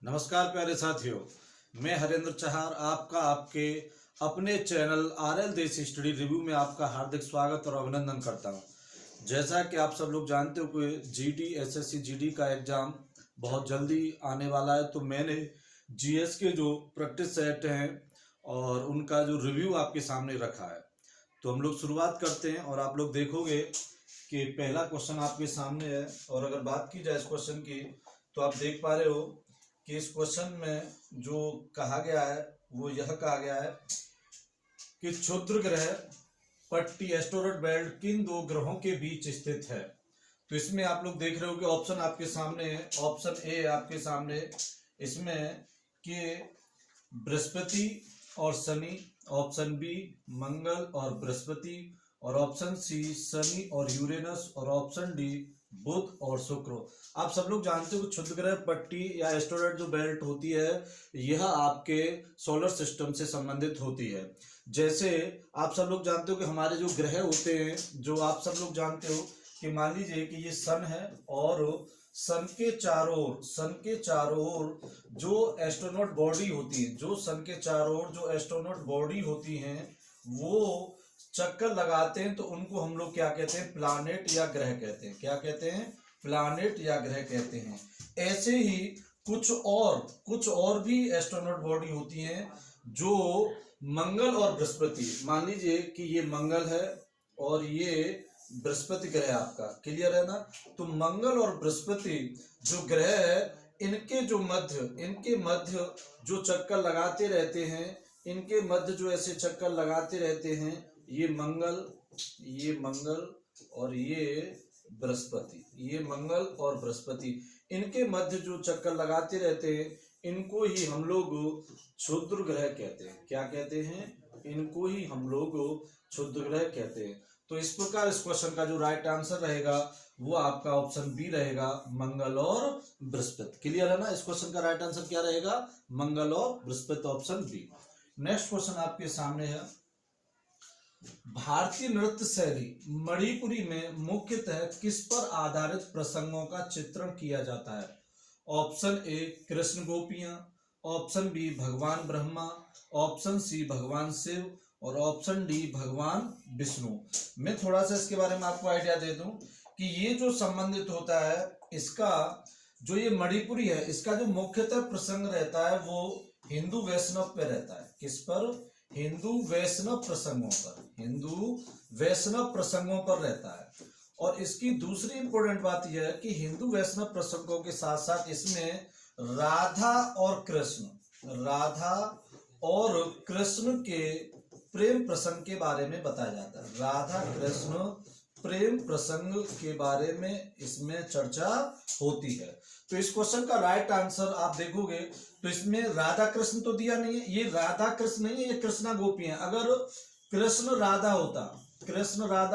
नमस्कार प्यारे साथियों, मैं हरेंद्र चहार आपका आपके अपने चैनल आरएल देश स्टडी रिव्यू में आपका हार्दिक स्वागत और अभिनंदन करता हूं। जैसा कि आप सब लोग जानते हो कि जीडी एसएससी जीडी का एग्ज़ाम बहुत जल्दी आने वाला है, तो मैंने जीएस के जो प्रैक्टिस सेट हैं और उनका जो रिव्यू आपके सामने रखा है। तो हम लोग शुरुआत करते हैं और आप लोग देखोगे कि पहला क्वेश्चन आपके सामने है। और अगर बात की जाए इस क्वेश्चन की, तो आप देख पा रहे हो कि इस क्वेश्चन में जो कहा गया है वो यह कहा गया है कि क्षुद्र ग्रह पट्टी एस्टेरॉयड बेल्ट किन दो ग्रहों के बीच स्थित है। तो इसमें आप लोग देख रहे हो कि ऑप्शन आपके सामने है। ऑप्शन ए आपके सामने, इसमें कि बृहस्पति और शनि, ऑप्शन बी मंगल और बृहस्पति, और ऑप्शन सी शनि और यूरेनस, और ऑप्शन डी बुध और शुक्र। आप सब लोग जानते हो कि क्षुद्र ग्रह पट्टी या एस्टेरॉयड जो बेल्ट होती है यह आपके सोलर सिस्टम से संबंधित होती है। जैसे आप सब लोग जानते हो कि हमारे जो ग्रह होते हैं, जो आप सब लोग जानते हो कि मान लीजिए कि ये सन है और सन के चारों ओर जो एस्ट्रोनॉट बॉडी होती है, जो सन के चारों ओर जो एस्ट्रोनॉट बॉडी होती हैं वो चक्कर लगाते हैं, तो उनको हम लोग क्या कहते हैं? प्लैनेट या ग्रह कहते हैं। क्या कहते हैं? प्लैनेट या ग्रह कहते हैं। ऐसे ही कुछ और भी एस्ट्रोनॉट बॉडी होती हैं जो मंगल और बृहस्पति, मान लीजिए कि ये मंगल है और ये बृहस्पति ग्रह आपका, क्लियर है ना? तो मंगल और बृहस्पति जो ग्रह है इनके मध्य जो चक्कर लगाते रहते हैं, इनके मध्य जो ऐसे चक्कर लगाते रहते हैं, ये मंगल और ये बृहस्पति, ये मंगल और बृहस्पति, इनके मध्य जो चक्कर लगाते रहते हैं इनको ही हम लोग क्षुद्र ग्रह कहते हैं। क्या कहते हैं? इनको ही हम लोग क्षुद्र ग्रह कहते हैं। तो इस प्रकार इस क्वेश्चन का जो राइट आंसर रहेगा वो आपका ऑप्शन बी रहेगा, मंगल और बृहस्पति। क्लियर है ना? इस क्वेश्चन का राइट आंसर क्या रहेगा? मंगल और Brihaspati, option B. Next question आपके सामने है, भारतीय नृत्य शैली मणिपुरी में मुख्यतः किस पर आधारित प्रसंगों का चित्रण किया जाता है? ऑप्शन ए कृष्ण गोपियां, ऑप्शन बी भगवान ब्रह्मा, ऑप्शन सी भगवान शिव, और ऑप्शन डी भगवान विष्णु। मैं थोड़ा सा इसके बारे में आपको आइडिया दे दूं कि ये जो संबंधित होता है, इसका जो ये मणिपुरी है, इसका जो मुख्यतः प्रसंग रहता है वो हिंदू वैष्णव पे रहता है। किस पर? हिंदू वैष्णव प्रसंगों पर रहता है। और इसकी दूसरी इंपॉर्टेंट बात यह है कि हिंदू वैष्णव प्रसंगों के साथ साथ इसमें राधा और कृष्ण के प्रेम प्रसंग के बारे में बताया जाता है। राधा कृष्ण प्रेम प्रसंग के बारे में इसमें चर्चा होती है। तो इस क्वेश्चन का राइट आंसर आप देखोगे तो इसमें राधा कृष्ण तो दिया नहीं है, ये राधा कृष्ण नहीं है, ये कृष्णा गोपी है। अगर कृष्ण राधा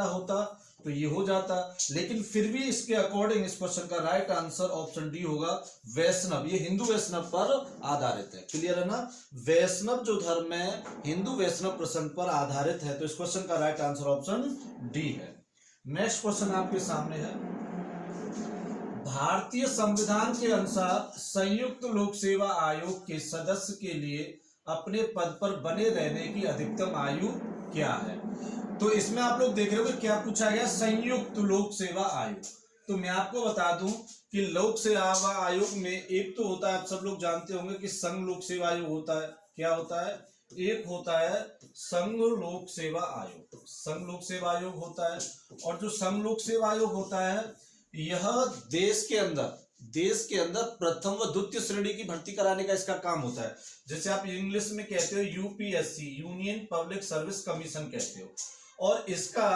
होता तो ये हो जाता, लेकिन फिर भी इसके अकॉर्डिंग इस क्वेश्चन का राइट आंसर ऑप्शन डी होगा, वैष्णव। ये हिंदू वैष्णव पर आधारित है। क्लियर है ना? वैष्णव जो धर्म है हिंदू वैष्णव प्रसंग पर आधारित है। तो इस क्वेश्चन का राइट आंसर ऑप्शन डी है। नेक्स्ट क्वेश्चन आपके सामने है, भारतीय संविधान के अनुसार संयुक्त लोक सेवा आयोग के सदस्य के लिए अपने पद पर बने रहने की अधिकतम आयु क्या है? तो इसमें आप लोग देख रहे हो कि क्या पूछा गया? संयुक्त लोक सेवा आयोग। तो मैं आपको बता दूं कि लोक सेवा आयोग में एक तो होता है, आप सब लोग जानते होंगे कि संघ लोक सेवा आयोग होता है। क्या होता है? एक होता है संघ लोक सेवा आयोग होता है। और जो संघ लोक सेवा आयोग होता है यह देश के अंदर प्रथम व द्वितीय श्रेणी की भर्ती कराने का इसका काम होता है। जैसे आप इंग्लिश में कहते हो UPSC, union public service commission कहते हो। और इसका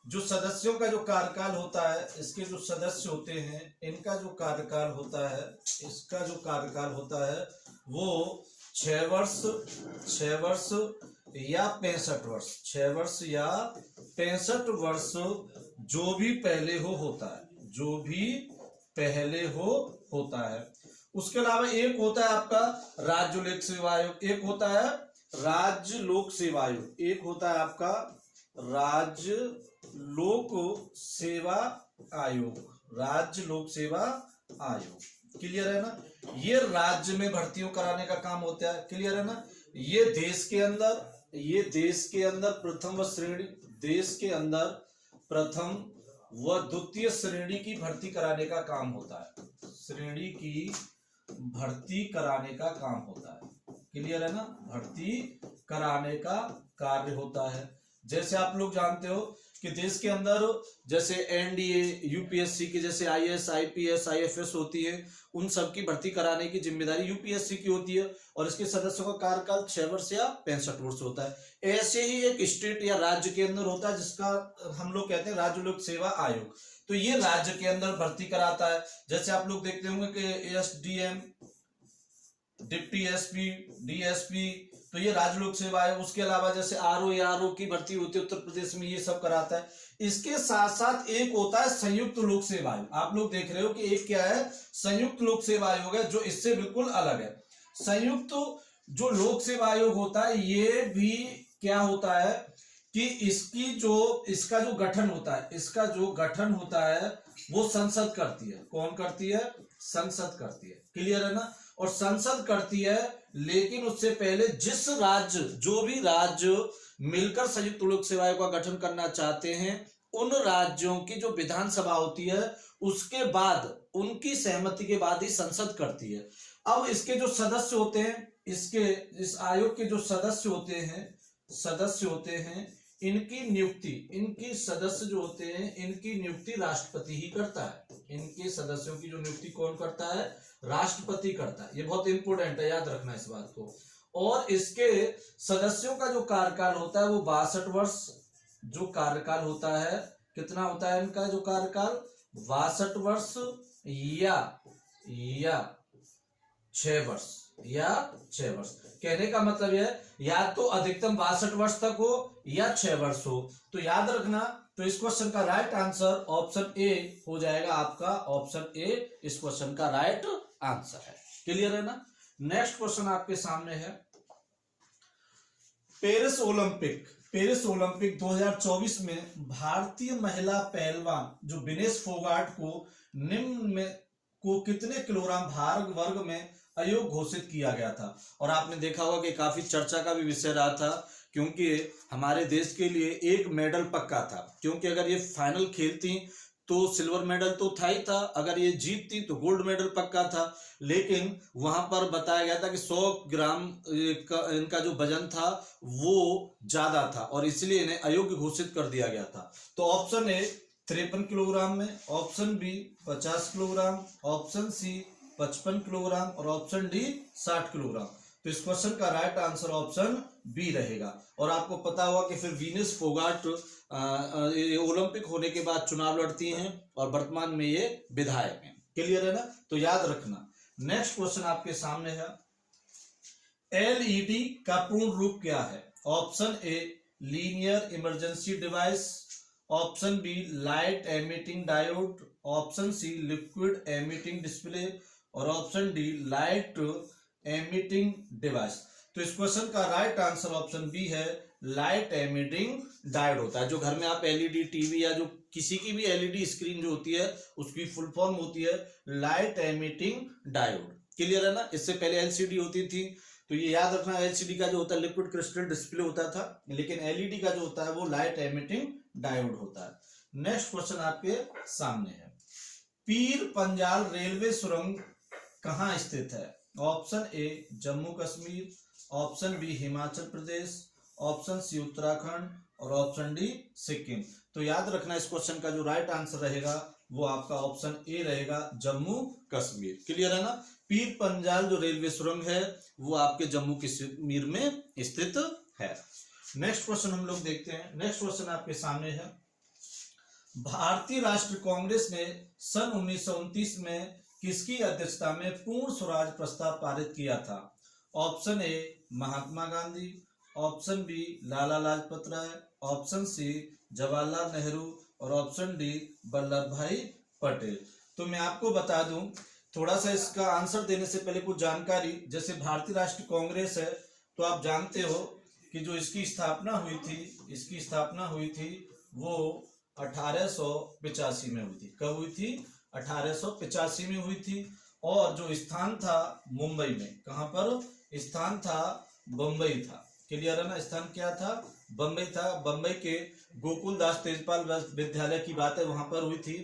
जो सदस्यों का जो कार्यकाल होता है, इसके जो सदस्य होते हैं इनका जो कार्यकाल होता है, इसका जो कार्यकाल होता है वो 6 वर्ष या 65 वर्ष, 6 वर्ष या 65 वर्ष जो भी पहले हो होता है। उसके अलावा एक होता है आपका राज्य लोक सेवा आयोग, एक होता है राज्य लोक सेवा आयोग, एक होता है आपका राज्य लोक सेवा आयोग, राज्य लोक सेवा आयोग। क्लियर है ना? ये राज्य में भर्तियों कराने का काम होता है। क्लियर है ना। ये देश के अंदर प्रथम व श्रेणी, देश के अंदर प्रथम व द्वितीय श्रेणी की भर्ती कराने का काम होता है। श्रेणी की भर्ती कराने का काम होता है। क्लियर है ना। भर्ती कराने का कार्य होता है। जैसे आप लोग जानते हो कि देश के अंदर जैसे एनडीए, यूपीएससी की जैसे आईएएस, आईपीएस, आईएफएस होती है, उन सब की भर्ती कराने की जिम्मेदारी यूपीएससी की होती है और इसके सदस्यों का कार्यकाल 6 वर्ष या 65 वर्ष होता है। ऐसे ही एक स्टेट या राज्य के अंदर होता है जिसका हम लोग कहते हैं राज्य लोक सेवा आयोग। तो ये राज्य के अंदर भर्ती कराता है। जैसे आप लोग देखते होंगे कि एसडीएम, डिप्टी एसपी, डीएसपी, तो ये राज्य लोक सेवा आयोग। उसके अलावा जैसे आरओ की भर्ती होती है उत्तर प्रदेश में, ये सब कराता है। इसके साथ साथ एक होता है संयुक्त लोक सेवा आयोग। आप लोग देख रहे हो कि एक क्या है, संयुक्त लोक सेवा आयोग है, जो इससे बिल्कुल अलग है। संयुक्त जो लोक सेवा आयोग होता है, ये भी क्या होता है कि इसका जो गठन होता है वो संसद करती है। कौन करती है? संसद करती है। क्लियर है ना। और संसद करती है, लेकिन उससे पहले जो भी राज्य मिलकर संयुक्त लोक सेवा आयोग का गठन करना चाहते हैं, उन राज्यों की जो विधानसभा होती है उसके बाद, उनकी सहमति के बाद ही संसद करती है। अब इसके जो सदस्य होते हैं, इस आयोग के जो सदस्य होते हैं, इनकी सदस्य जो होते हैं, इनकी नियुक्ति राष्ट्रपति ही करता है। इनके सदस्यों की जो नियुक्ति कौन करता है? राष्ट्रपति करता है। ये बहुत इंपॉर्टेंट है, याद रखना इस बात को। और इसके सदस्यों का जो कार्यकाल होता है वो 62 वर्ष जो कार्यकाल होता है। कितना होता है इनका जो कार्यकाल? 62 वर्ष या 6 वर्ष। कहने का मतलब है या तो अधिकतम 62 वर्ष तक हो या 6 वर्ष हो। तो याद रखना, तो इस क्वेश्चन का राइट आंसर ऑप्शन ए हो जाएगा आपका। ऑप्शन ए इस क्वेश्चन का राइट आंसर है। क्लियर है ना। नेक्स्ट क्वेश्चन आपके सामने है, पेरिस ओलंपिक 2024 में भारतीय महिला पहलवान जो विनेश फोगाट को निम्न में को कितने किलोग्राम भार वर्ग में अयोग्य घोषित किया गया था? और आपने देखा होगा कि काफी चर्चा का भी विषय रहा था, क्योंकि हमारे देश के लिए एक मेडल पक्का था। क्योंकि अगर ये फाइनल खेलती तो सिल्वर मेडल तो था ही था, अगर ये जीतती तो गोल्ड मेडल पक्का था। लेकिन वहां पर बताया गया था कि 100 ग्राम इनका जो वजन था वो ज्यादा था और इसलिए इन्हें अयोग्य घोषित कर दिया गया था। तो ऑप्शन ए 53 किलोग्राम में, option B 50 kilogram, option C 55 kilogram और ऑप्शन डी 60 किलोग्राम। तो इस क्वेश्चन का राइट आंसर ऑप्शन बी रहेगा। और आपको पता होगा कि फिर विनेश फोगाट ओलंपिक होने के बाद चुनाव लड़ती हैं और वर्तमान में ये विधायक हैं। क्लियर है ना। तो याद रखना। नेक्स्ट क्वेश्चन आपके सामने है, एलईडी का पूर्ण रूप क्या है? Option A linear emergency device, option B light emitting diode, option C liquid emitting display और option D light emitting device. तो इस क्वेश्चन का राइट आंसर ऑप्शन बी है, लाइट एमिटिंग डायोड होता है। जो घर में आप एलईडी टीवी या जो किसी की भी एलईडी स्क्रीन जो होती है उसकी फुल फॉर्म होती है लाइट एमिटिंग डायोड। क्लियर है ना। इससे पहले एलसीडी होती थी, तो ये याद रखना, एलसीडी का जो होता है लिक्विड क्रिस्टल डिस्प्ले होता था, लेकिन एलईडी का जो होता है वो लाइट एमिटिंग डायोड होता है। नेक्स्ट क्वेश्चन आपके सामने है, पीर पंजाल रेलवे सुरंग कहाँ स्थित है? Option A Jammu Kashmir, option B Himachal Pradesh, option C Uttarakhand और ऑप्शन डी सिक्किम। तो याद रखना, इस क्वेश्चन का जो राइट आंसर रहेगा वो आपका ऑप्शन ए रहेगा, जम्मू कश्मीर। क्लियर है ना। पीर पंजाल जो रेलवे सुरंग है वो आपके जम्मू कश्मीर में स्थित है। नेक्स्ट क्वेश्चन हम लोग देखते हैं। नेक्स्ट क्वेश्चन आपके सामने है, भारतीय राष्ट्रीय कांग्रेस ने सन 1929 में किसकी अध्यक्षता में पूर्ण स्वराज प्रस्ताव पारित किया था? Option A Mahatma Gandhi, option B Lala Lajpat Rai, option C Jawaharlal Nehru और ऑप्शन डी वल्लभ भाई पटेल। तो मैं आपको बता दूं, थोड़ा सा इसका आंसर देने से पहले कुछ जानकारी। जैसे भारतीय राष्ट्रीय कांग्रेस है, तो आप जानते हो कि जो इसकी स्थापना हुई थी वो 1885 में हुई थी। कब हुई थी? 1885 में हुई थी। और जो स्थान था मुंबई में, कहां पर स्थान था, बंबई था। क्लियर है ना, स्थान क्या था, बंबई था। बंबई के गोकुल दास तेजपाल विद्यालय की बात है, वहां पर हुई थी।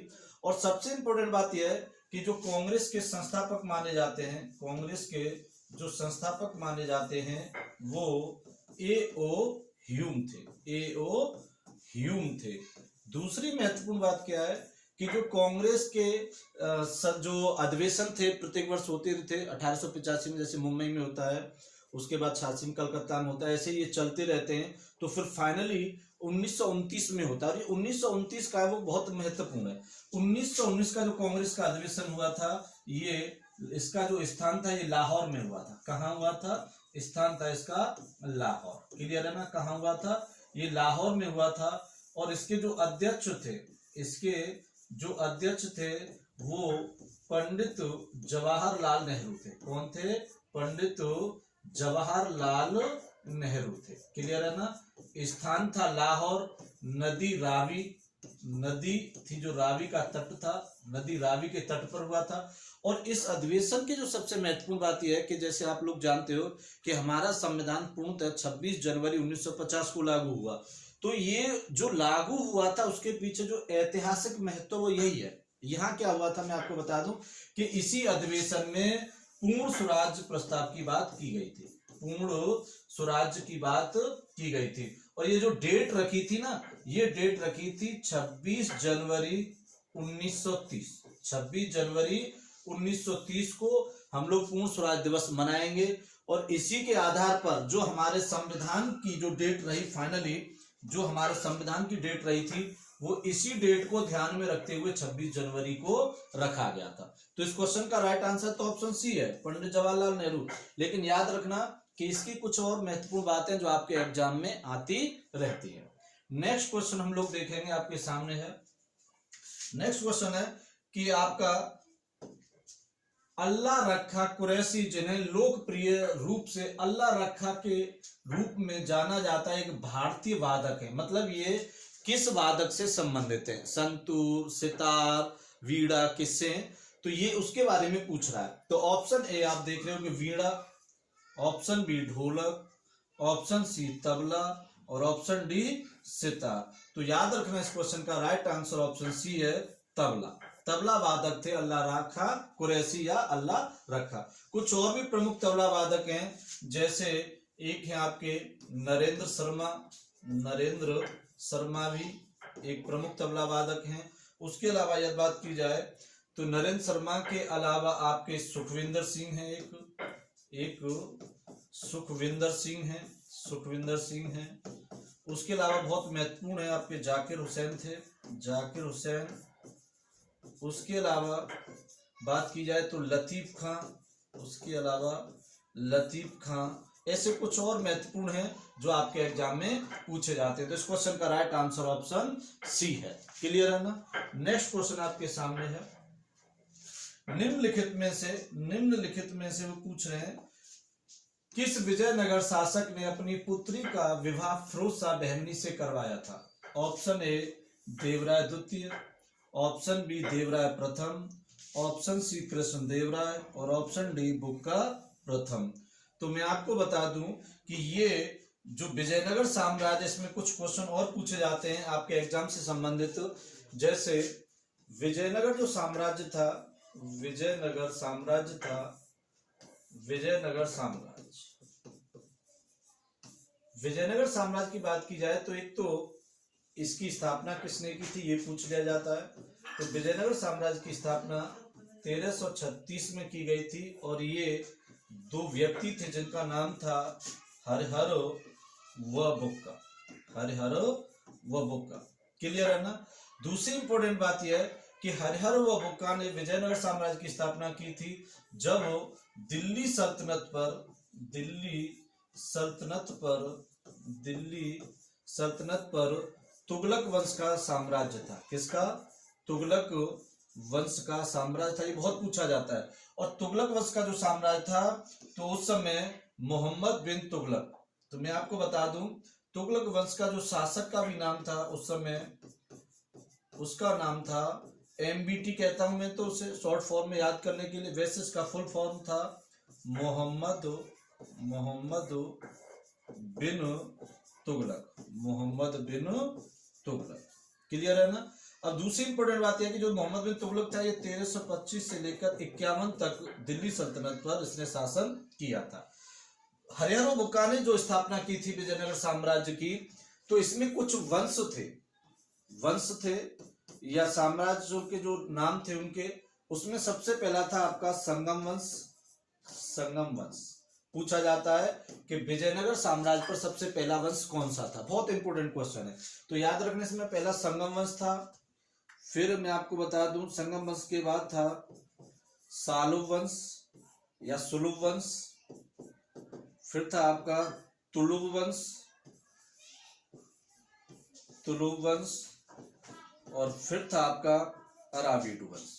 और सबसे इंपॉर्टेंट बात यह है कि जो कांग्रेस के संस्थापक माने जाते हैं, कांग्रेस के जो संस्थापक माने जाते हैं वो A.O. ह्यूम थे, A.O. ह्यूम थे। दूसरी महत्वपूर्ण बात क्या है कि जो कांग्रेस के जो अधिवेशन थे प्रत्येक वर्ष होते थे, 1885 में जैसे मुंबई में होता है, उसके बाद 86 में कलकत्ता में होता है, ऐसे ये चलते रहते हैं। तो फिर फाइनली 1929 में होता है। और ये 1929 का है वो बहुत महत्वपूर्ण है। 1919 का जो कांग्रेस का अधिवेशन हुआ था, ये इसका जो स्थान था ये लाहौर में हुआ था। कहाँ हुआ था, स्थान था इसका लाहौर। क्लियर है ना, कहाँ हुआ था, ये लाहौर में हुआ था। और इसके जो अध्यक्ष थे, इसके जो अध्यक्ष थे वो पंडित जवाहरलाल नेहरू थे। कौन थे, पंडित जवाहरलाल नेहरू थे। क्लियर है ना, स्थान था लाहौर, नदी रावी, नदी थी जो रावी का तट था, नदी रावी के तट पर हुआ था। और इस अधिवेशन की जो सबसे महत्वपूर्ण बात यह है कि जैसे आप लोग जानते हो कि हमारा संविधान पूर्णतः 26 जनवरी 1950 को लागू हुआ। तो ये जो लागू हुआ था उसके पीछे जो ऐतिहासिक महत्व वो यही है। यहाँ क्या हुआ था मैं आपको बता दूं कि इसी अधिवेशन में पूर्ण स्वराज प्रस्ताव की बात की गई थी, पूर्ण स्वराज की बात की गई थी। और ये जो डेट रखी थी ना, ये डेट रखी थी 26 जनवरी 1930। 26 जनवरी 1930 को हम लोग पूर्ण स्वराज दिवस मनाएंगे। और इसी के आधार पर जो हमारे संविधान की जो डेट रही, फाइनली जो हमारे संविधान की डेट रही थी वो इसी डेट को ध्यान में रखते हुए 26 जनवरी को रखा गया था। तो इस क्वेश्चन का राइट आंसर तो ऑप्शन सी है, पंडित जवाहरलाल नेहरू। लेकिन याद रखना कि इसकी कुछ और महत्वपूर्ण बातें जो आपके एग्जाम में आती रहती है। नेक्स्ट क्वेश्चन हम लोग देखेंगे, आपके सामने है। नेक्स्ट क्वेश्चन है कि आपका अल्लाह रखा कुरैशी, जिन्हें लोकप्रिय रूप से अल्लाह रखा के रूप में जाना जाता है, एक भारतीय वादक है। मतलब ये किस वादक से संबंधित है, संतूर, सितार, वीणा, किससे? तो ये उसके बारे में पूछ रहा है। तो ऑप्शन ए आप देख रहे हो कि वीणा, ऑप्शन बी ढोलक, ऑप्शन सी तबला और ऑप्शन डी सितार। तो याद रखना इस क्वेश्चन का राइट आंसर ऑप्शन सी है, तबला। तबला वादक थे अल्लाह रखा कुरैशी या अल्लाह रखा। कुछ और भी प्रमुख तबला वादक हैं, जैसे एक है आपके नरेंद्र शर्मा, नरेंद्र शर्मा भी एक प्रमुख तबला वादक हैं। उसके अलावा यदि बात की जाए तो नरेंद्र शर्मा के अलावा आपके सुखविंदर सिंह हैं, एक सुखविंदर सिंह हैं, सुखविंदर सिंह हैं। उसके अलावा बहुत महत्वपूर्ण है आपके जाकिर हुसैन थे, जाकिर हुसैन। उसके अलावा बात की जाए तो लतीफ खां, उसके अलावा लतीफ खां। ऐसे कुछ और महत्वपूर्ण हैं जो आपके एग्जाम में पूछे जाते हैं। तो इस क्वेश्चन का राइट आंसर ऑप्शन सी है। क्लियर है ना। नेक्स्ट क्वेश्चन आपके सामने है, निम्नलिखित में से वो पूछ रहे हैं किस विजयनगर शासक ने अपनी पुत्री का विवाह फिरोज शाह बहमनी से करवाया था? ऑप्शन ए देवराय द्वितीय, ऑप्शन बी देवराय प्रथम, ऑप्शन सी कृष्ण देवराय और ऑप्शन डी बुक्का प्रथम। तो मैं आपको बता दूं कि ये जो विजयनगर साम्राज्य, इसमें कुछ क्वेश्चन और पूछे जाते हैं आपके एग्जाम से संबंधित। जैसे विजयनगर जो साम्राज्य था, विजयनगर साम्राज्य था, विजयनगर साम्राज्य की बात की जाए तो एक तो इसकी स्थापना किसने की थी ये पूछ लिया जाता है। तो विजयनगर साम्राज्य की स्थापना 1336 में की गई थी और ये दो व्यक्ति थे जिनका नाम था हरिहर व बुक्का, हरिहर व बुक्का। क्लियर है ना। दूसरी इंपॉर्टेंट बात यह है कि हरिहर व बुक्का ने विजयनगर साम्राज्य की स्थापना की थी जब दिल्ली सल्तनत पर तुगलक वंश का साम्राज्य था। किसका? तुगलक वंश का साम्राज्य था। ये बहुत पूछा जाता है। और तुगलक वंश का जो साम्राज्य था तो उस समय मोहम्मद बिन तुगलक, तो मैं आपको बता दूं तुगलक वंश का जो शासक का भी नाम था उस समय, उसका नाम था MBT कहता हूं मैं तो उसे शॉर्ट फॉर्म में याद करने के लिए। वैसे इसका फुल फॉर्म था मोहम्मद बिन तुगलक, मोहम्मद बिन तुगलक। क्लियर है ना। अब दूसरी इंपॉर्टेंट बात यह है कि जो मोहम्मद बिन तुगलक था ये 1325 से लेकर 51 तक दिल्ली सल्तनत पर इसने शासन किया था। हरियाणा बुक्का ने जो स्थापना की थी विजयनगर साम्राज्य की, तो इसमें कुछ वंश थे या साम्राज्य के जो नाम थे उनके, उसमें सबसे पहला था आपका संगम वंश। पूछा जाता है कि विजयनगर साम्राज्य पर सबसे पहला वंश कौन सा था, बहुत इंपॉर्टेंट क्वेश्चन है। तो याद रखने से, मैं पहला संगम वंश था, फिर मैं आपको बता दूं संगम वंश के बाद था सालुब वंश या सुलुब वंश, फिर था आपका तुलुब वंश, और फिर था आपका अराविडु वंश।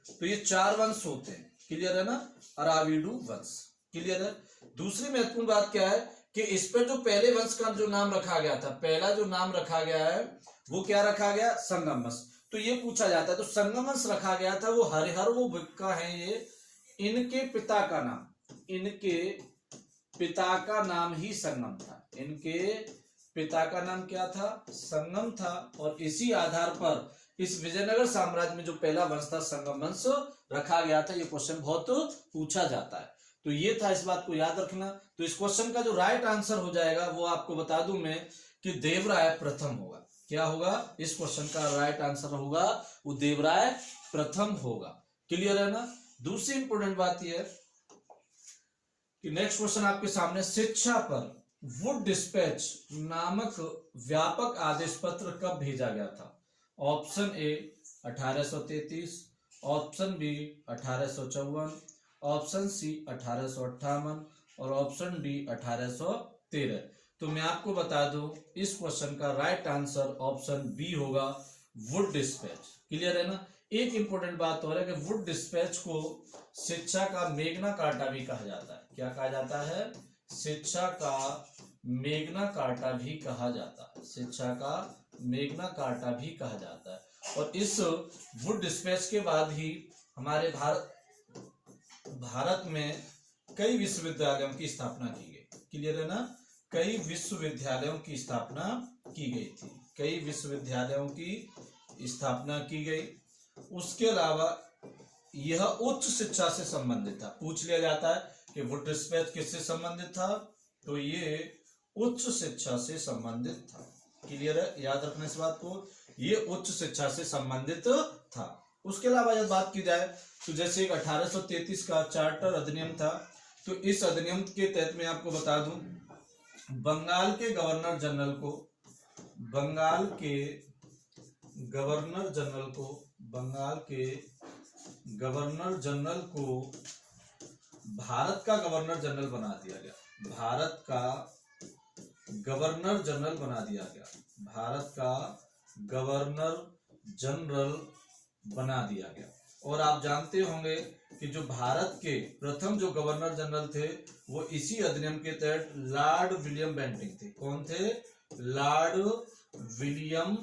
तो ये 4 वंश होते हैं। क्लियर है ना, अराविडु वंश। क्लियर है। दूसरी महत्वपूर्ण बात क्या है कि इस पर जो पहले वंश का जो नाम रखा गया था, पहला जो नाम रखा गया है वो क्या रखा गया, संगम वंश। तो ये पूछा जाता है, तो संगम वंश रखा गया था, वो हरिहर वो बुक्का है ये, इनके पिता का नाम ही संगम था। इनके पिता का नाम क्या था, संगम था। और इसी आधार पर इस विजयनगर साम्राज्य में जो पहला वंश था संगम वंश रखा गया था। ये क्वेश्चन बहुत पूछा जाता है, तो ये था, इस बात को याद रखना। तो इस क्वेश्चन का जो राइट आंसर हो जाएगा वो आपको बता दूं मैं कि देवराय प्रथम होगा। क्या होगा, इस क्वेश्चन का राइट आंसर होगा वो देवराय प्रथम होगा। क्लियर है ना। दूसरी इंपोर्टेंट बात यह है कि नेक्स्ट क्वेश्चन आपके सामने, शिक्षा पर वुड डिस्पैच नामक व्यापक आदेश पत्र कब भेजा गया था। Option A 1833, option B 1854, option C 1858 और ऑप्शन डी 1813। तो मैं आपको बता दूं इस क्वेश्चन का राइट आंसर ऑप्शन बी होगा, वुड डिस्पैच। क्लियर है ना। एक इंपॉर्टेंट बात और है कि वुड डिस्पैच को शिक्षा का मेघना कार्टा भी कहा जाता है। क्या कहा जाता है, शिक्षा का मेघना कार्टा भी कहा जाता है, शिक्षा का मेघना कार्टा भी कहा जाता है। और इस वुड डिस्पैच के बाद ही हमारे भारत में कई विश्वविद्यालयों की स्थापना की गई। क्लियर है ना, कई विश्वविद्यालयों की स्थापना की गई थी, कई विश्वविद्यालयों की स्थापना की गई। उसके अलावा यह उच्च शिक्षा से संबंधित था। पूछ लिया जाता है कि वुड डिस्पैच किससे संबंधित था, तो ये उच्च शिक्षा से संबंधित था। क्लियर है, याद रखने इस बात को, ये उच्च शिक्षा से संबंधित था। उसके अलावा जब बात की जाए तो जैसे एक 1833 का चार्टर अधिनियम था, तो इस अधिनियम के तहत मैं आपको बता दूं बंगाल के गवर्नर जनरल को भारत का गवर्नर जनरल बना दिया गया। भारत का गवर्नर जनरल बना दिया गया। और आप जानते होंगे कि जो भारत के प्रथम जो गवर्नर जनरल थे वो इसी अधिनियम के तहत लॉर्ड विलियम बेंटिंग थे। कौन थे, लॉर्ड विलियम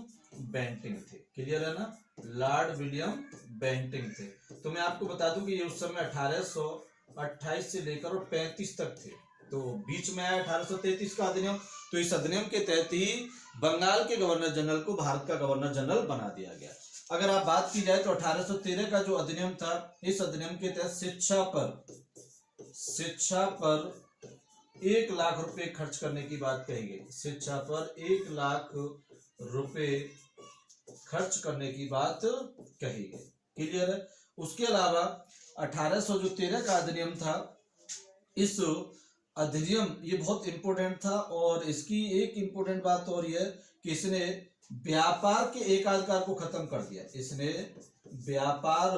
बेंटिंग थे। क्लियर है ना, लॉर्ड विलियम बेंटिंग थे। तो मैं आपको बता दूं कि ये उस समय 1828 से लेकर 35 तक थे। तो बीच में आया 1833 का अधिनियम, तो इस अधिनियम के तहत ही बंगाल के गवर्नर जनरल को भारत का गवर्नर जनरल बना दिया गया। अगर आप बात की जाए तो 1813 का जो अधिनियम था, इस अधिनियम के तहत शिक्षा पर 1 लाख रुपए खर्च करने की बात कही गई। शिक्षा पर 1 लाख रुपए खर्च करने की बात कही गई। क्लियर है। उसके अलावा 1813 का अधिनियम था, इस अधिनियम ये बहुत इंपॉर्टेंट था। और इसकी एक इंपॉर्टेंट बात और ये कि इसने व्यापार के एकाधिकार को खत्म कर दिया। इसने व्यापार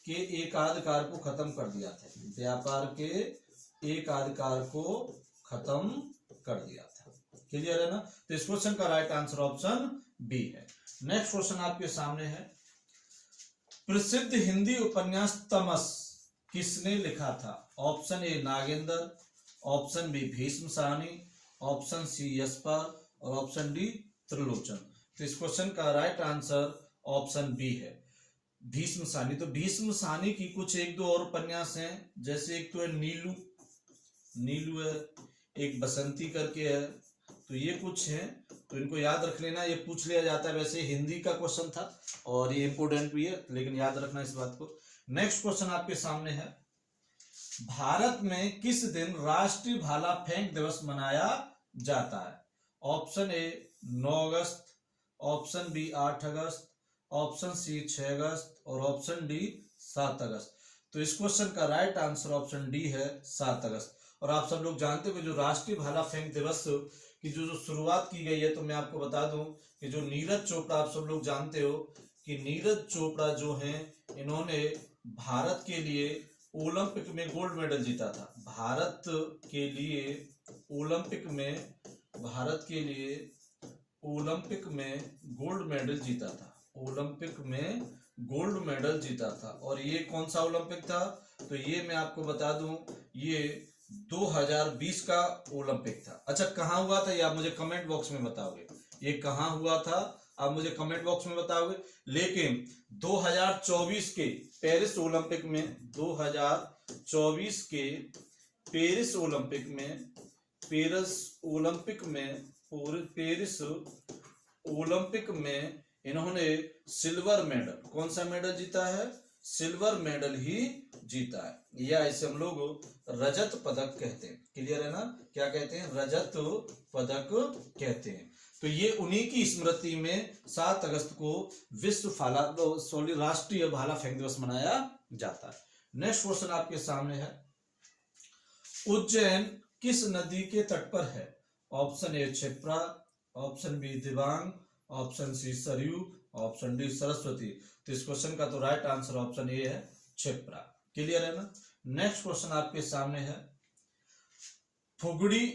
के एकाधिकार को खत्म कर दिया था। व्यापार के एकाधिकार को खत्म कर दिया था। क्लियर है ना। तो इस क्वेश्चन का राइट आंसर ऑप्शन बी है। नेक्स्ट क्वेश्चन आपके सामने है, प्रसिद्ध हिंदी उपन्यास तमस किसने लिखा था। Option A Nagendra, option B Bhisham Sahni, option C Yashpal और ऑप्शन डी त्रिलोचन। तो इस क्वेश्चन का राइट आंसर ऑप्शन बी है। भीष्म सानी। तो भीष्म सानी की कुछ एक दो और उपन्यास हैं, जैसे एक तो है नीलू, नीलू है, एक बसंती करके है। तो ये कुछ हैं, तो इनको याद रख लेना, ये पूछ लिया जाता है। वैसे हिंदी का क्वेश्चन था और ये इंपोर्टेंट भी है, लेकिन याद रखना इस बात को। नेक्स्ट क्वेश्चन आपके सामने है, भारत में किस दिन राष्ट्रीय भाला फेंक दिवस मनाया जाता है? ऑप्शन ए 9 अगस्त, ऑप्शन बी 8 अगस्त, ऑप्शन सी 6 अगस्त और ऑप्शन डी 7 अगस्त। तो इस क्वेश्चन का राइट आंसर ऑप्शन डी है 7 अगस्त। और आप सब लोग जानते हो कि जो राष्ट्रीय भाला फेंक दिवस की जो शुरुआत की गई है, तो मैं आपको बता दूं कि जो नीरज चोपड़ा, आप सब लोग जानते हो कि नीरज चोपड़ा जो हैं, इन्होंने भारत के लिए ओलंपिक में गोल्ड मेडल जीता था। भारत के लिए ओलंपिक में, भारत के लिए ओलंपिक में गोल्ड मेडल जीता था, ओलंपिक में गोल्ड मेडल जीता था। और ये कौन सा ओलंपिक था? तो ये मैं आपको बता दूं, ये 2020 का ओलंपिक था। अच्छा, कहाँ हुआ था ये आप मुझे कमेंट बॉक्स में बताओगे, ये कहाँ हुआ था आप मुझे कमेंट बॉक्स में बताओगे। लेकिन 2024 के पेरिस ओलंपिक में, 2024 के पेरिस ओलंपिक में, पेरिस ओलंपिक में, पेरिस ओलंपिक में इन्होंने सिल्वर मेडल, कौन सा मेडल जीता है? सिल्वर मेडल ही जीता है, या इसे हम लोग रजत पदक कहते हैं। क्लियर है ना? क्या कहते हैं? रजत पदक कहते हैं। तो ये उन्हीं की स्मृति में 7 अगस्त को विश्व राष्ट्रीय भाला फेंक दिवस मनाया जाता है। नेक्स्ट क्वेश्चन आपके सामने है, उज्जैन किस नदी के तट पर है? Option A Kshipra, option B Dibang, option C Saryu, option D Saraswati. तो इस क्वेश्चन का तो राइट आंसर ऑप्शन ए है क्षिप्रा। क्लियर है ना? नेक्स्ट क्वेश्चन आपके सामने है, फुगड़ी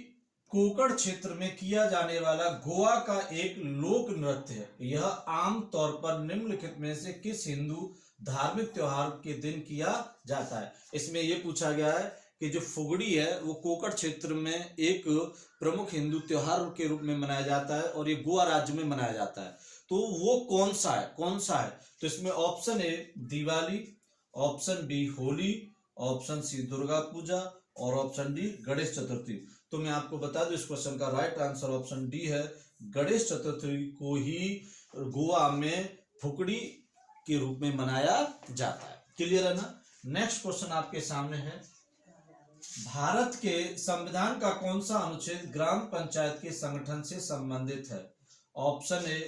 कोकण क्षेत्र में किया जाने वाला गोवा का एक लोक नृत्य है। यह आम तौर पर निम्नलिखित में से किस हिंदू धार्मिक त्योहार के दिन किया जाता है? इसमें यह पूछा गया है कि जो फुगड़ी है वो कोकण क्षेत्र में एक प्रमुख हिंदू त्योहार के रूप में मनाया जाता है और ये गोवा राज्य में मनाया जाता है। तो वो कौन सा है, कौन सा है? तो इसमें option A Diwali, option B Holi, option C Durga Puja और ऑप्शन डी गणेश चतुर्थी। तो मैं आपको बता दूं, इस क्वेश्चन का राइट आंसर ऑप्शन डी है, गणेश चतुर्थी को ही गोवा में फुगड़ी के रूप में मनाया जाता है। क्लियर है ना? नेक्स्ट क्वेश्चन आपके सामने है, भारत के संविधान का कौन सा अनुच्छेद ग्राम पंचायत के संगठन से संबंधित है? Option A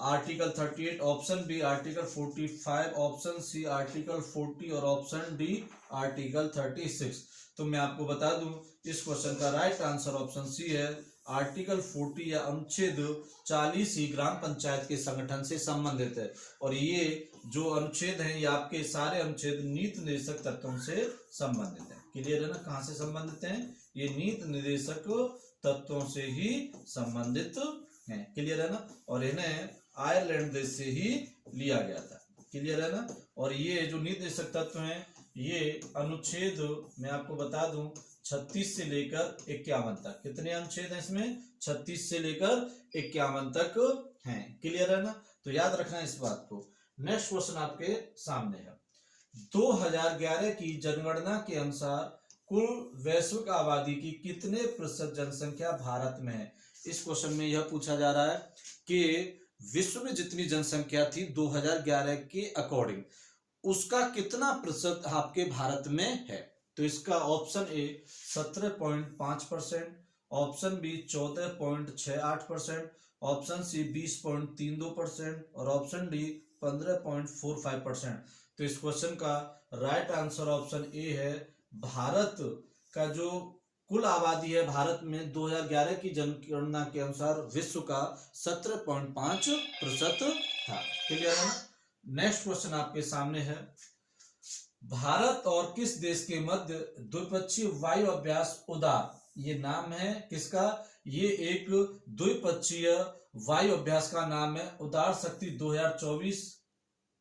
article 38, option B article 45, option C article 40 और ऑप्शन डी आर्टिकल 36। तो मैं आपको बता दूं, इस क्वेश्चन का राइट आंसर ऑप्शन सी है, आर्टिकल 40 या अनुच्छेद 40 ही ग्राम पंचायत के संगठन से संबंधित है। और ये जो अनुच्छेद हैं, ये आपके सारे अनुच्छेद नीति निर्देशक तत्वों से संबंधित है। क्लियर है ना? कहाँ से संबंधित हैं? ये नीति निर्देशक तत्वों से ही संबंधित हैं। क्लियर है ना? और इन्हें आयरलैंड देश से ही लिया गया था। क्लियर है ना? और ये जो नीति निर्देशक तत्व हैं, ये अनुच्छेद मैं आपको बता दूं 36 से लेकर 51 तक। कितने अनुच्छेद हैं इसमें? 36 से लेकर 51 तक हैं। क्लियर है ना? तो याद रखना इस बात को। नेक्स्ट क्वेश्चन आपके सामने है, 2011 की जनगणना के अनुसार कुल वैश्विक आबादी की कितने प्रतिशत जनसंख्या भारत में है? इस क्वेश्चन में यह पूछा जा रहा है कि विश्व में जितनी जनसंख्या थी 2011 के अकॉर्डिंग, उसका कितना प्रतिशत आपके भारत में है? तो इसका option A 17.5%, option B 14.68%, option C 20.32% और ऑप्शन डी 15.45%। तो इस क्वेश्चन का राइट आंसर ऑप्शन ए है, भारत का जो कुल आबादी है भारत में 2011 की जनगणना के अनुसार विश्व का 17.5% था। क्लियर है ना? नेक्स्ट क्वेश्चन आपके सामने है, भारत और किस देश के मध्य द्विपक्षीय वायु अभ्यास उदार, ये नाम है किसका? ये एक द्विपक्षीय वायु अभ्यास का नाम है। उदार शक्ति 2024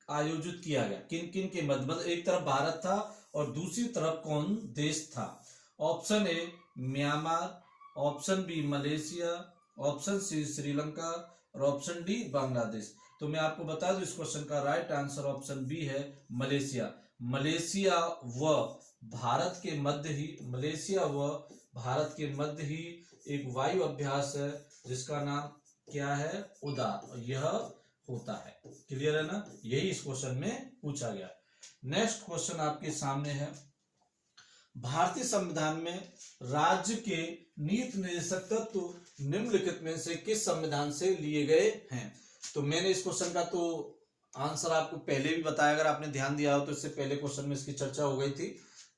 आयोजित किया गया। किन किन के मध्य? मतलब एक तरफ भारत था और दूसरी तरफ कौन देश था? Option A Myanmar, option B Malaysia, option C Sri Lanka और ऑप्शन डी बांग्लादेश। तो मैं आपको बता दूं इस क्वेश्चन का राइट आंसर ऑप्शन बी है मलेशिया। मलेशिया व भारत के मध्य ही, मलेशिया व भारत के मध्य ही एक वायु अभ्यास है जिसका नाम क्या है, उदार, यह होता है। क्लियर है ना, यही इस क्वेश्चन में पूछा गया। नेक्स्ट क्वेश्चन आपके सामने है, भारतीय संविधान में राज्य के नीति निर्देशक तत्व निम्नलिखित में से किस संविधान से लिए गए हैं। तो मैंने इस क्वेश्चन का तो आंसर आपको पहले भी बताया, अगर आपने ध्यान दिया हो तो इससे पहले क्वेश्चन में इसकी चर्चा हो गई थी।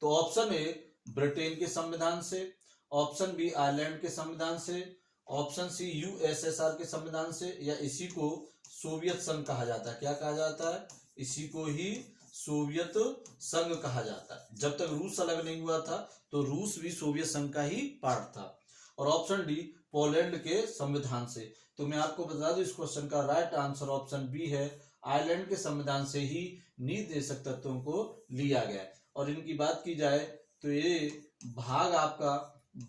तो ऑप्शन ए ब्रिटेन के संविधान से, ऑप्शन बी आयरलैंड के संविधान से, ऑप्शन सी यूएसएसआर के संविधान से, या इसी को सोवियत संघ कहा जाता है। क्या कहा जाता है, इसी को ही सोवियत संघ कहा जाता है। जब तक रूस अलग नहीं हुआ था तो रूस भी सोवियत संघ का ही पार्ट था। और ऑप्शन डी पोलैंड के संविधान से। तो मैं आपको बता दूं इस क्वेश्चन का राइट आंसर ऑप्शन बी है, आयरलैंड के संविधान से ही नीति निर्देशक तत्वों को लिया गया। और इनकी बात की जाए तो ये भाग आपका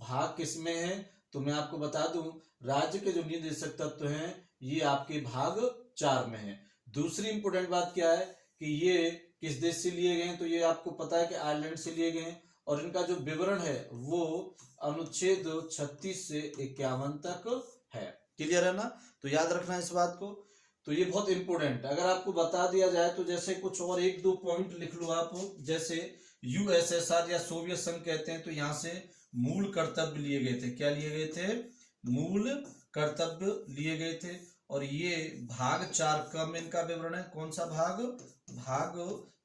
भाग किसमें है, तो मैं आपको बता दूं राज्य के जो नीति निर्देशक तत्व हैं ये आपके भाग 4 में है। दूसरी इंपोर्टेंट बात क्या है कि ये किस देश से लिए गए हैं, तो ये आपको पता है कि आयरलैंड से लिए गए हैं। और इनका जो विवरण है वो अनुच्छेद 36 से 51 तक है। क्लियर है ना, तो याद रखना इस बात को। तो ये बहुत इंपोर्टेंट, अगर आपको बता दिया जाए तो जैसे कुछ और 1-2 पॉइंट लिख लो आप, जैसे यूएसएसआर या सोवियत संघ कहते हैं तो यहाँ से मूल कर्तव्य लिए गए थे। क्या लिए गए थे, मूल कर्तव्य लिए गए थे। और ये भाग 4 क में इनका विवरण है। कौन सा भाग, भाग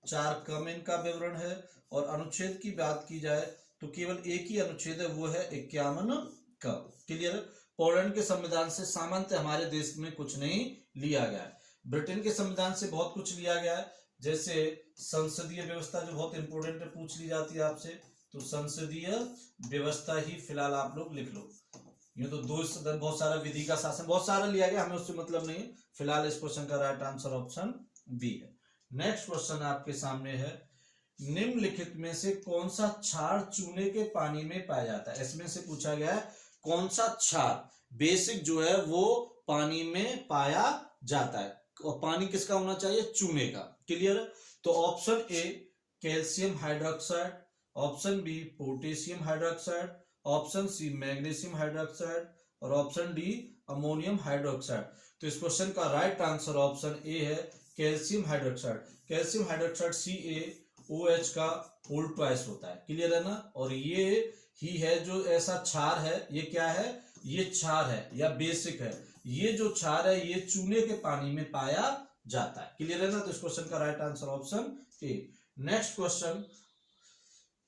4 क में इनका विवरण है। और अनुच्छेद की बात की जाए तो केवल एक ही अनुच्छेद है, वो है 51 क। क्लियर। पोलैंड के संविधान से सामान्य हमारे देश में कुछ नहीं लिया गया है। ब्रिटेन के संविधान से बहुत कुछ लिया गया है, जैसे संसदीय व्यवस्था जो बहुत इंपॉर्टेंट है, पूछ ली जाती है आपसे, तो संसदीय व्यवस्था ही फिलहाल आप लोग लिख लो। ये तो 2 सदन, बहुत सारा विधि का शासन, बहुत सारा लिया गया, हमें उससे मतलब नहीं। फिलहाल इस क्वेश्चन का राइट आंसर ऑप्शन बी है। नेक्स्ट क्वेश्चन आपके सामने है, निम्नलिखित में से कौन सा क्षार चूने के पानी में पाया जाता है। इसमें से पूछा गया है कौन सा क्षार बेसिक जो है वो पानी में पाया जाता है। और पानी किसका होना चाहिए, चूने का। क्लियर। तो option A calcium hydroxide, option B potassium hydroxide, option C magnesium hydroxide, और ऑप्शन डी अमोनियम हाइड्रोक्साइड। तो इस क्वेश्चन का राइट आंसर ऑप्शन ए है calcium hydroxide. Calcium hydroxide CaOH का होल ट्वाइस होता है। क्लियर है ना। और ये ही है जो ऐसा क्षार है, ये क्या है, ये क्षार है या बेसिक है। ये जो क्षार है ये चूने के पानी में पाया जाता है। क्लियर है ना। तो इस क्वेश्चन का right answer option A. Next question,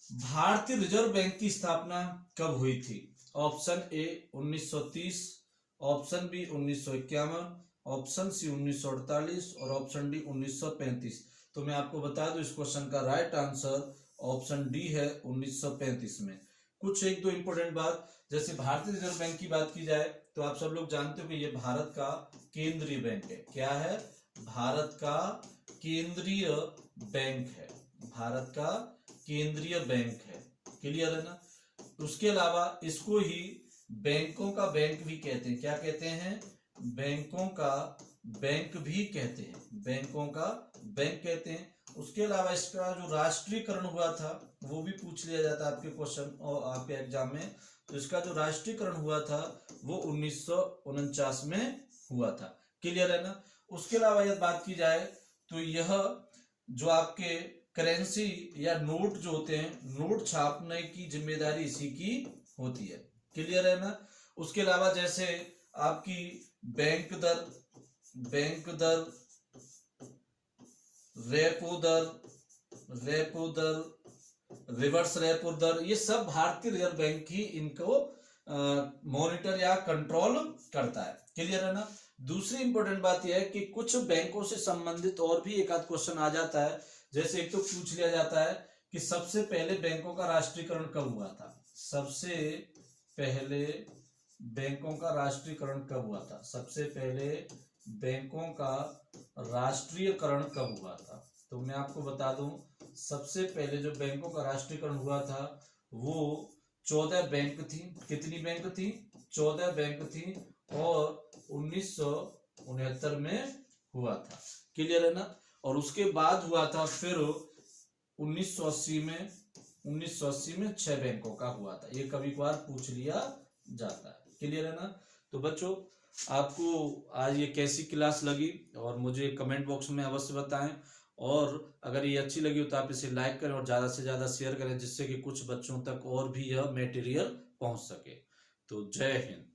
भारतीय रिजर्व बैंक की स्थापना कब हुई थी। Option A 1930, option B 1951, option C 1948 और ऑप्शन डी 1935। तो मैं आपको बता दूं इस क्वेश्चन का राइट आंसर ऑप्शन डी है 1935 में। कुछ 1-2 इंपोर्टेंट बात, जैसे भारतीय रिजर्व बैंक की बात की जाए तो आप सब लोग जानते हो कि ये भारत का केंद्रीय बैंक है। क्या है, भारत का केंद्रीय बैंक है, भारत का केंद्रीय बैंक है। क्लियर है ना। उसके अलावा इसको ही बैंकों का बैंक भी कहते हैं। क्या कहते हैं, बैंकों का बैंक भी कहते हैं, बैंकों का बैंक कहते हैं। उसके अलावा इसका जो राष्ट्रीयकरण हुआ था वो भी पूछ लिया जाता है आपके क्वेश्चन और आपके एग्जाम में। तो इसका जो राष्ट्रीयकरण हुआ था वो 1949 में हुआ था। क्लियर है ना। उसके अलावा यदि बात की जाए तो यह जो आपके करेंसी या नोट जो होते हैं, नोट छापने की जिम्मेदारी इसी की होती है। क्लियर है ना। उसके अलावा जैसे आपकी बैंक दर, रेपो दर, रिवर्स रेपो दर, ये सब भारतीय रिजर्व बैंक ही इनको मॉनिटर या कंट्रोल करता है। क्लियर है ना। दूसरी इंपॉर्टेंट बात यह है कि कुछ बैंकों से संबंधित और भी एक आध क्वेश्चन आ जाता है। जैसे एक तो पूछ लिया जाता है कि सबसे पहले बैंकों का राष्ट्रीयकरण कब हुआ था। सबसे पहले बैंकों का राष्ट्रीयकरण कब हुआ था, सबसे पहले बैंकों का राष्ट्रीयकरण कब हुआ था। तो मैं आपको बता दूं सबसे पहले जो बैंकों का राष्ट्रीयकरण हुआ था वो 14 बैंक थी। कितनी बैंक थी, 14 बैंक थी और 1969 में हुआ था, क्लियर है ना। और उसके बाद हुआ था फिर 1980 में 6 बैंकों का हुआ था। ये कभी कभार पूछ लिया जाता है, क्लियर है ना। तो बच्चों आपको आज ये कैसी क्लास लगी और मुझे कमेंट बॉक्स में अवश्य बताएं। और अगर ये अच्छी लगी हो तो आप इसे लाइक करें और ज़्यादा से ज़्यादा शेयर करें, जिससे कि कुछ बच्चों तक और भी यह मटेरियल पहुंच सके। तो जय हिंद।